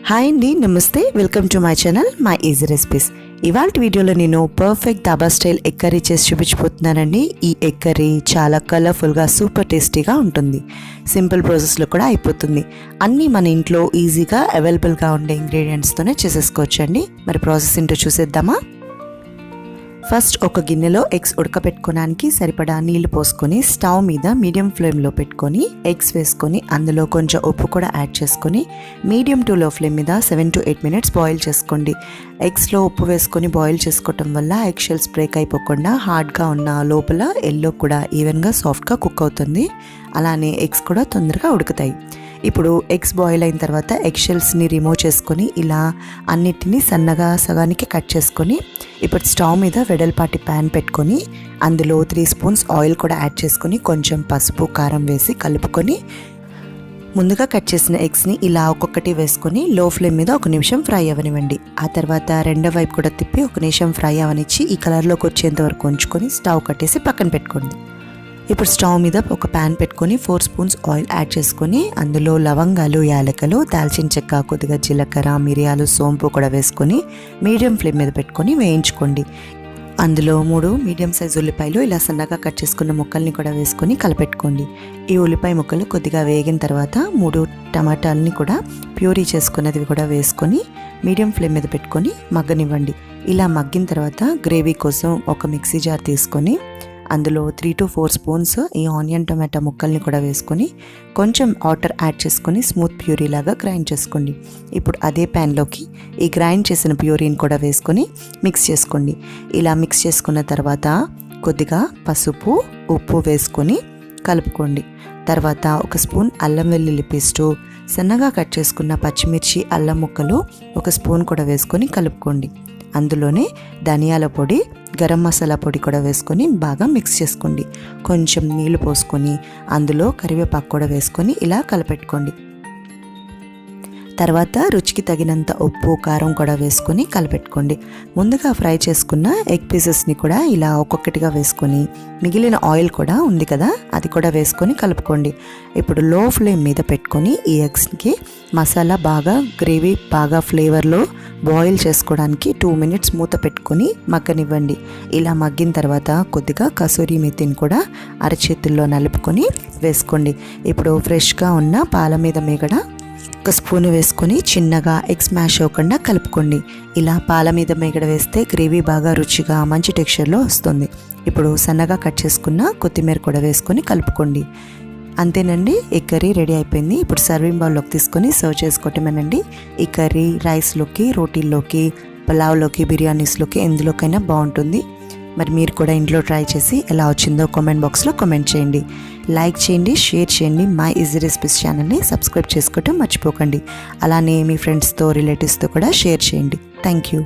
Hi అండి, నమస్తే. Welcome to my channel my easy recipes. ఇవాళ వీడియోలో నేను perfect dhaba style egg curry చేసి చూపించిపోతున్నానండి. ఈ ఎగ్ కర్రీ చాలా కలర్ఫుల్గా సూపర్ టేస్టీగా ఉంటుంది. సింపుల్ ప్రాసెస్లో కూడా అయిపోతుంది. అన్నీ మన ఇంట్లో ఈజీగా అవైలబుల్గా ఉండే ఇంగ్రీడియంట్స్తోనే చేసేసుకోవచ్చండి. మరి ప్రాసెస్ ఏంటో చూసేద్దామా? ఫస్ట్ ఒక గిన్నెలో ఎగ్స్ ఉడకపెట్టుకోవడానికి సరిపడా నీళ్లు పోసుకొని స్టవ్ మీద మీడియం ఫ్లేమ్లో పెట్టుకొని ఎగ్స్ వేసుకొని అందులో కొంచెం ఉప్పు కూడా యాడ్ చేసుకొని మీడియం టు లో ఫ్లేమ్ మీద 7 to 8 minutes బాయిల్ చేసుకోండి. ఎగ్స్లో ఉప్పు వేసుకొని బాయిల్ చేసుకోవటం వల్ల ఎగ్ షెల్స్ బ్రేక్ అయిపోకుండా హార్డ్గా ఉన్న లోపల ఎల్లో కూడా ఈవెన్గా సాఫ్ట్గా కుక్ అవుతుంది. అలానే ఎగ్స్ కూడా తొందరగా ఉడుకుతాయి. ఇప్పుడు ఎగ్స్ బాయిల్ అయిన తర్వాత ఎగ్ షెల్స్ని రిమూవ్ చేసుకొని ఇలా అన్నిటినీ సన్నగా సగానికి కట్ చేసుకొని ఇప్పుడు స్టవ్ మీద వెడల్పాటి ప్యాన్ పెట్టుకొని అందులో 3 spoons ఆయిల్ కూడా యాడ్ చేసుకొని కొంచెం పసుపు కారం వేసి కలుపుకొని ముందుగా కట్ చేసిన ఎగ్స్ని ఇలా ఒక్కొక్కటి వేసుకొని లో ఫ్లేమ్ మీద 1 నిమిషం ఫ్రై అవ్వనివ్వండి. ఆ తర్వాత రెండో వైపు కూడా తిప్పి 1 నిమిషం ఫ్రై అవ్వనిచ్చి ఈ కలర్లోకి వచ్చేంత వరకు ఉంచుకొని స్టవ్ కట్టేసి పక్కన పెట్టుకోండి. ఇప్పుడు స్టవ్ మీద ఒక ప్యాన్ పెట్టుకొని 4 spoons ఆయిల్ యాడ్ చేసుకొని అందులో లవంగాలు, యాలకలు, దాల్చిన చెక్క, కొద్దిగా జీలకర్ర, మిరియాలు, సోంపు కూడా వేసుకొని మీడియం ఫ్లేమ్ మీద పెట్టుకొని వేయించుకోండి. అందులో 3 మీడియం సైజ్ ఉల్లిపాయలు ఇలా సన్నగా కట్ చేసుకున్న ముక్కల్ని కూడా వేసుకొని కలపెట్టుకోండి. ఈ ఉల్లిపాయ ముక్కలు కొద్దిగా వేగిన తర్వాత 3 టమాటాలని కూడా ప్యూరీ చేసుకున్నది కూడా వేసుకొని మీడియం ఫ్లేమ్ మీద పెట్టుకొని మగ్గనివ్వండి. ఇలా మగ్గిన తర్వాత గ్రేవీ కోసం ఒక మిక్సీ జార్ తీసుకొని అందులో 3 to 4 spoons ఈ ఆనియన్ టొమాటో ముక్కల్ని కూడా వేసుకొని కొంచెం వాటర్ యాడ్ చేసుకొని స్మూత్ ప్యూరీ లాగా గ్రైండ్ చేసుకోండి. ఇప్పుడు అదే ప్యాన్లోకి ఈ గ్రైండ్ చేసిన ప్యూరీని కూడా వేసుకొని మిక్స్ చేసుకోండి. ఇలా మిక్స్ చేసుకున్న తర్వాత కొద్దిగా పసుపు, ఉప్పు వేసుకొని కలుపుకోండి. తర్వాత 1 స్పూన్ అల్లం వెల్లుల్లి పేస్టు, సన్నగా కట్ చేసుకున్న పచ్చిమిర్చి, అల్లం ముక్కలు 1 స్పూన్ కూడా వేసుకొని కలుపుకోండి. అందులోనే ధనియాల పొడి, గరం మసాలా పొడి కూడా వేసుకొని బాగా మిక్స్ చేసుకోండి. కొంచెం నీళ్లు పోసుకొని అందులో కరివేపాకు కూడా వేసుకొని ఇలా కలపెట్టుకోండి. తర్వాత రుచికి తగినంత ఉప్పు, కారం కూడా వేసుకొని కలపెట్టుకోండి. ముందుగా ఫ్రై చేసుకున్న ఎగ్ పీసెస్ని కూడా ఇలా ఒక్కొక్కటిగా వేసుకొని మిగిలిన ఆయిల్ కూడా ఉంది కదా అది కూడా వేసుకొని కలుపుకోండి. ఇప్పుడు లో ఫ్లేమ్ మీద పెట్టుకొని ఈ ఎగ్స్కి మసాలా బాగా గ్రేవీ బాగా ఫ్లేవర్లో బాయిల్ చేసుకోవడానికి 2 minutes మూత పెట్టుకొని మగ్గనివ్వండి. ఇలా మగ్గిన తర్వాత కొద్దిగా కసూరి మెతిని కూడా అరచేతుల్లో నలుపుకొని వేసుకోండి. ఇప్పుడు ఫ్రెష్గా ఉన్న పాల మీద మీగడ 1 స్పూన్ వేసుకొని చిన్నగా ఎగ్ స్మాష్ అవ్వకుండా కలుపుకోండి. ఇలా పాల మీద మీగడ వేస్తే గ్రేవీ బాగా రుచిగా మంచి టెక్స్చర్లో వస్తుంది. ఇప్పుడు సన్నగా కట్ చేసుకున్న కొత్తిమీర కూడా వేసుకొని కలుపుకోండి. అంతేనండి, ఈ కర్రీ రెడీ అయిపోయింది. ఇప్పుడు సర్వింగ్ బౌల్లోకి తీసుకొని సర్వ్ చేసుకోవటమేనండి. ఈ కర్రీ రైస్లోకి, రోటీల్లోకి, పులావ్లోకి, బిర్యానీస్లోకి ఎందులోకైనా బాగుంటుంది. మరి మీరు కూడా ఇంట్లో ట్రై చేసి ఎలా వచ్చిందో కామెంట్ బాక్స్లో కామెంట్ చేయండి. లైక్ చేయండి, షేర్ చేయండి. మై ఈజీ రెసిపీస్ ఛానల్ని సబ్స్క్రైబ్ చేసుకోవటం మర్చిపోకండి. అలానే మీ ఫ్రెండ్స్తో, రిలేటివ్స్తో కూడా షేర్ చేయండి. Thank you.